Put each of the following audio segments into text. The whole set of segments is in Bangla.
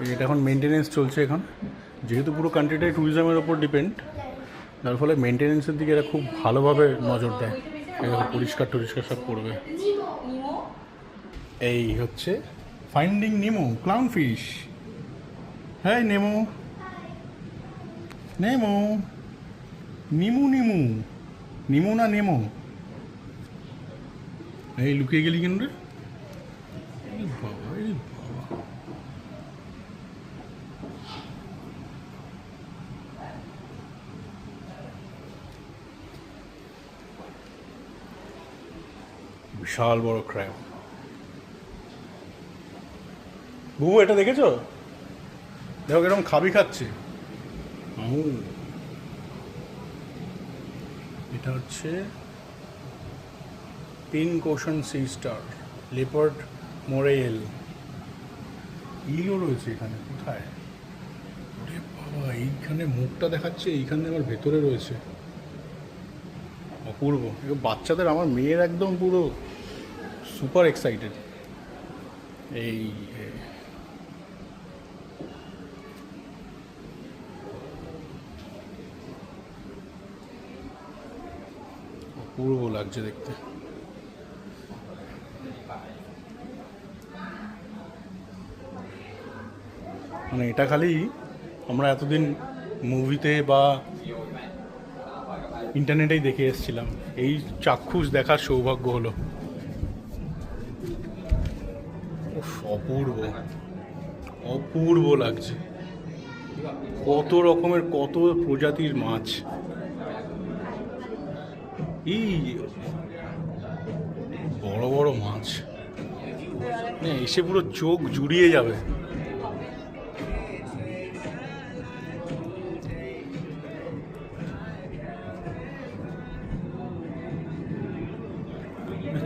এটা এখন মেনটেনেন্স চলছে। এখন যেহেতু পুরো কান্ট্রিটাই ট্যুরিজমের ওপর ডিপেন্ড, যার ফলে মেনটেনেন্সের দিকে এরা খুব ভালোভাবে নজর দেয়। এরকম পরিষ্কার টরিষ্কার সব করবে। এই হচ্ছে ফাইন্ডিং নেমো ক্লাউন ফিশ। হ্যাঁ নেমো, নেমো, নিমু নিমু, নিমু না নেমো? এই লুকিয়ে গেলি কেন রে বাবা? এই বাবা, বিশাল বড় ক্র্যাব। বুবু এটা দেখেছো? দেখো এরকম খাবি খাচ্ছে। এটা হচ্ছে pink ocean sea star leopard moray. ইলও রয়েছে এখানে। কোথায়? ওরে বাবা, এইখানে মুখটা দেখাচ্ছে, এইখানে আমার ভেতরে রয়েছে। অপূর্ব। এগুলো বাচ্চাদের, আমার মেয়ের একদম পুরো সুপার এক্সাইটেড। এই অপূর্ব লাগছে দেখতে। মানে এটা খালি আমরা এতদিন মুভিতে বা ইন্টারনেটেই দেখে এসেছিলাম, এই চাক্ষুষ দেখার সৌভাগ্য হলো। অপূর্ব, অপূর্ব লাগছে। কত রকমের, কত প্রজাতির মাছ। এই বড় বড় মাছ, এসে পুরো চোখ জুড়িয়ে যাবে।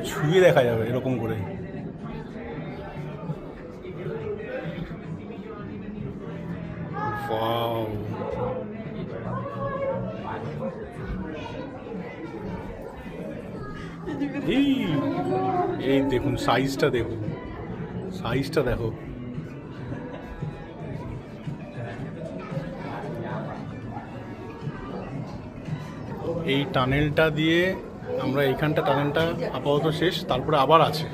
ছুঁয়ে দেখা যাবে এরকম করে। ওয়াও, এই এই দেখুন সাইজটা, দেখুন সাইজটা দেখো। এই টানেলটা দিয়ে আমরা, এইখানটা টানেলটা আপাতত শেষ, তারপরে আবার আছে।